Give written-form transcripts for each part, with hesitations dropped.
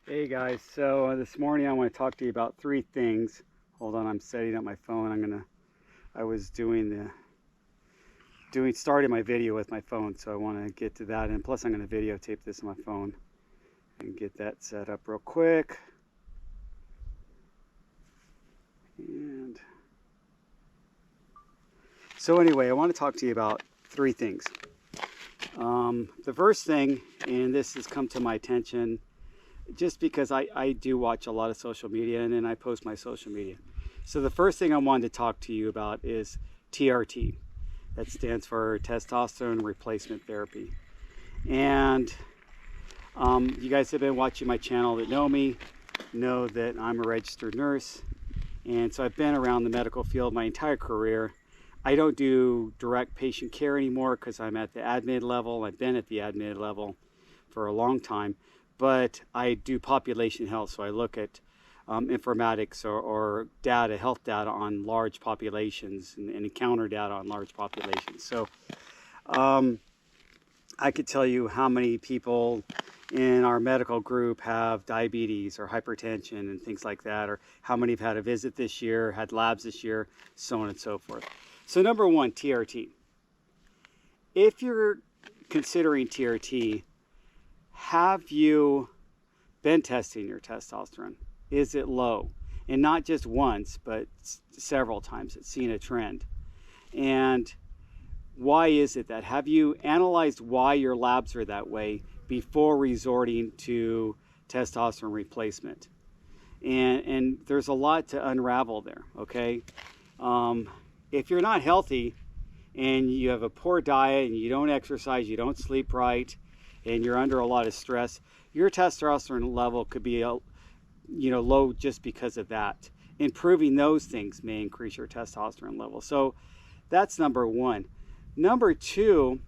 Hey guys, so this morning I want to talk to you about three things. Hold on, I'm setting up my phone. I was starting my video with my phone, so I want to get to that, and plus I'm going to videotape this on my phone and get that set up real quick. And so anyway, I want to talk to you about three things. The first thing, and this has come to my attention just because I do watch a lot of social media, and then I post my social media. So the first thing I wanted to talk to you about is TRT. That stands for testosterone replacement therapy. And you guys have been watching my channel that know me, know that I'm a registered nurse. And so I've been around the medical field my entire career. I don't do direct patient care anymore because I'm at the admin level. I've been at the admin level for a long time. But I do population health, so I look at informatics or data, health data on large populations and encounter data on large populations. So I could tell you how many people in our medical group have diabetes or hypertension and things like that, or how many have had a visit this year, had labs this year, so on and so forth. So number one, TRT. If you're considering TRT, have you been testing your testosterone? Is it low? And not just once, but several times. It's seen a trend. And why is it that? Have you analyzed why your labs are that way before resorting to testosterone replacement? And there's a lot to unravel there, okay? If you're not healthy and you have a poor diet and you don't exercise, you don't sleep right, and you're under a lot of stress, your testosterone level could be low just because of that. Improving those things may increase your testosterone level. So that's number one. Number two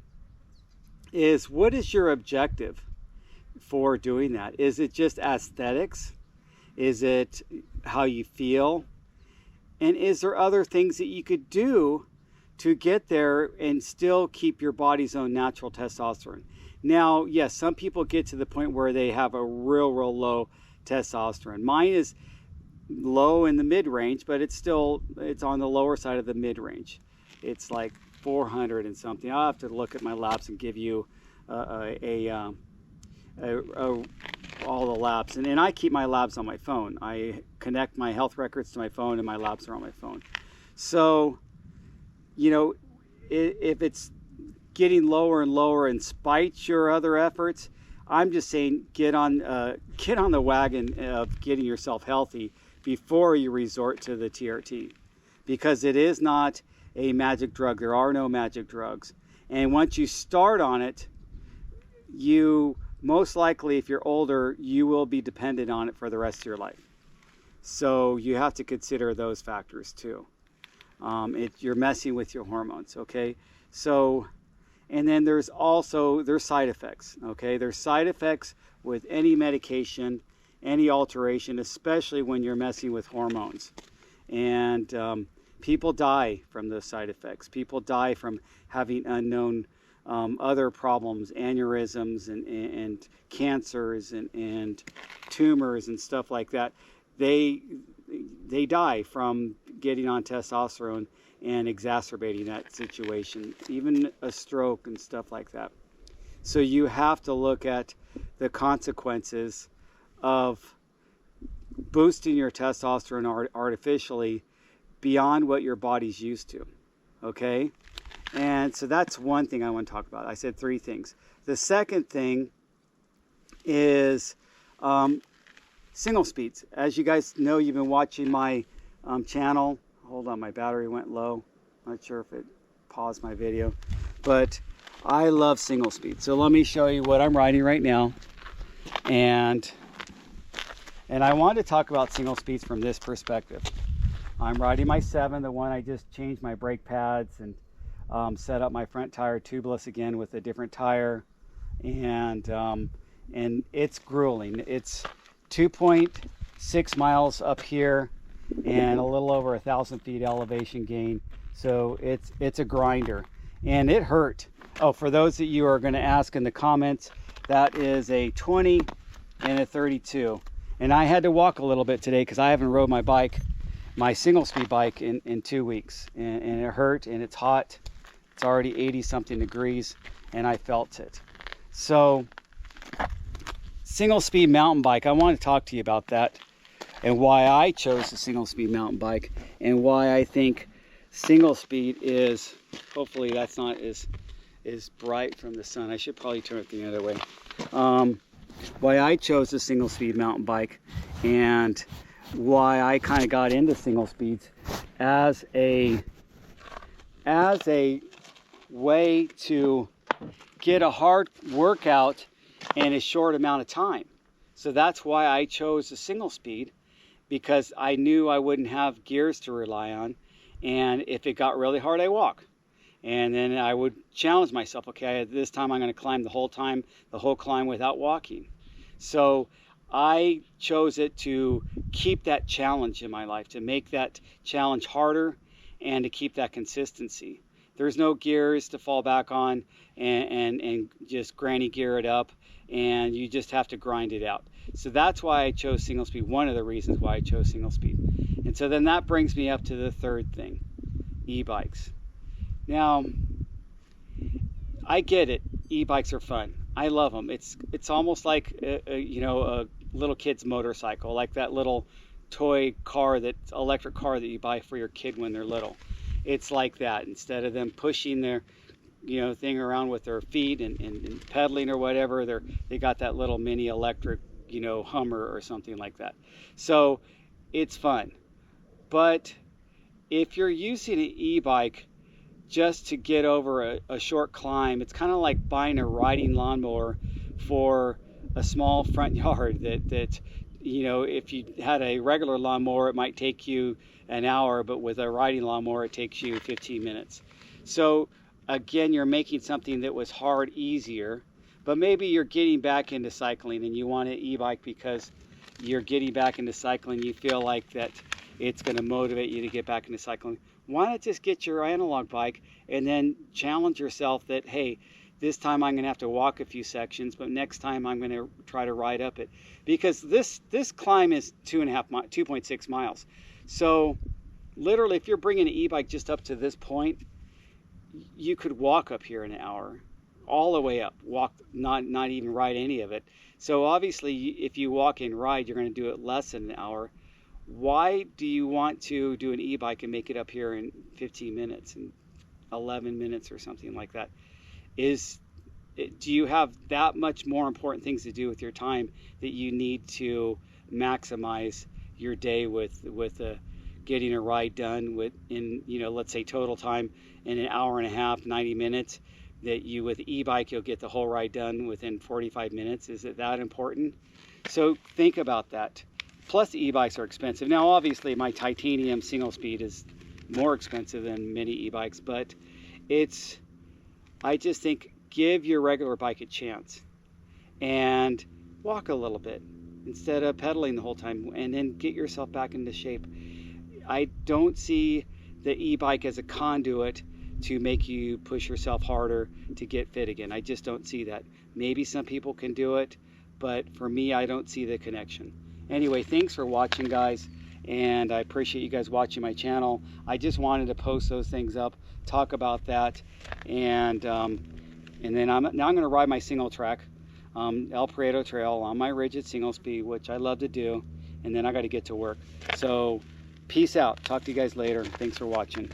is, what is your objective for doing that? Is it just aesthetics? Is it how you feel? And is there other things that you could do to get there and still keep your body's own natural testosterone? Now, yes, some people get to the point where they have a real low testosterone. Mine is low in the mid-range, but it's on the lower side of the mid-range. It's like 400 and something. I'll have to look at my labs and give you all the labs. And I keep my labs on my phone. I connect my health records to my phone, and my labs are on my phone. So, if it's getting lower and lower in spite your other efforts, I'm just saying get on the wagon of getting yourself healthy before you resort to the TRT, because it is not a magic drug. There are no magic drugs, and once you start on it, you most likely, if you're older, you will be dependent on it for the rest of your life. So you have to consider those factors too. You're messing with your hormones, okay? So, and then there's side effects, okay? There's side effects with any medication, any alteration, especially when you're messing with hormones. And people die from those side effects. People die from having unknown other problems, aneurysms and cancers and tumors and stuff like that. They die from getting on testosterone and exacerbating that situation, even a stroke and stuff like that. So you have to look at the consequences of boosting your testosterone artificially beyond what your body's used to, okay? And so that's one thing I want to talk about. I said three things. The second thing is single speeds. As you guys know, you've been watching my channel. Hold on, my battery went low. Not sure if it paused my video, but I love single speed. So let me show you what I'm riding right now. And I wanted to talk about single speeds from this perspective. I'm riding my 7, the one I just changed my brake pads and set up my front tire tubeless again with a different tire, and it's grueling. It's 2.6 miles up here and a little over 1,000 feet elevation gain. So it's a grinder, and it hurt. Oh, for those that you are going to ask in the comments, that is a 20 and a 32. And I had to walk a little bit today because I haven't rode my single speed bike in 2 weeks, and it hurt, and it's hot. It's already 80 something degrees, and I felt it. So single speed mountain bike, I want to talk to you about that and why I chose the single speed mountain bike, and why I think single speed is, hopefully that's not as bright from the sun. I should probably turn it the other way. Why I chose the single speed mountain bike, and why I kind of got into single speeds as a way to get a hard workout in a short amount of time. So that's why I chose the single speed, because I knew I wouldn't have gears to rely on, and if it got really hard, I walk. And then I would challenge myself, okay, this time I'm going to climb the whole climb without walking. So I chose it to keep that challenge in my life, to make that challenge harder and to keep that consistency. There's no gears to fall back on and just granny gear it up, and you just have to grind it out. So that's why I chose single speed, one of the reasons why I chose single speed. And so then that brings me up to the third thing, e-bikes. Now, I get it, e-bikes are fun. I love them. It's almost like a little kid's motorcycle, like that little toy car, that electric car that you buy for your kid when they're little. It's like that. Instead of them pushing their thing around with their feet and pedaling or whatever, they got that little mini electric Hummer or something like that. So it's fun. But if you're using an e-bike just to get over a short climb, it's kind of like buying a riding lawnmower for a small front yard that if you had a regular lawnmower, it might take you an hour, but with a riding lawnmower, it takes you 15 minutes. So again, you're making something that was hard easier, but maybe you're getting back into cycling and you want an e-bike because you're getting back into cycling. You feel like that it's going to motivate you to get back into cycling. Why not just get your analog bike and then challenge yourself that, hey, this time I'm going to have to walk a few sections, but next time I'm going to try to ride up it. Because this climb is 2.6 miles. So literally, if you're bringing an e-bike just up to this point, you could walk up here in an hour, all the way up, walk, not even ride any of it. So obviously, if you walk and ride, you're going to do it less than an hour. Why do you want to do an e-bike and make it up here in 15 minutes and 11 minutes or something like that? Do you have that much more important things to do with your time that you need to maximize your day with getting a ride done in let's say total time in an hour and a half, 90 minutes, that you with the e-bike you'll get the whole ride done within 45 minutes? Is it that important? So think about that. Plus, e-bikes are expensive. Now, obviously, my titanium single speed is more expensive than many e-bikes, but I just think give your regular bike a chance and walk a little bit instead of pedaling the whole time, and then get yourself back into shape. I don't see the e-bike as a conduit to make you push yourself harder to get fit again. I just don't see that. Maybe some people can do it, but for me, I don't see the connection. Anyway, thanks for watching, guys, and I appreciate you guys watching my channel. I just wanted to post those things up, talk about that, and then I'm going to ride my single track, El Prieto Trail, on my rigid single speed, which I love to do, and then I got to get to work. So peace out. Talk to you guys later. Thanks for watching.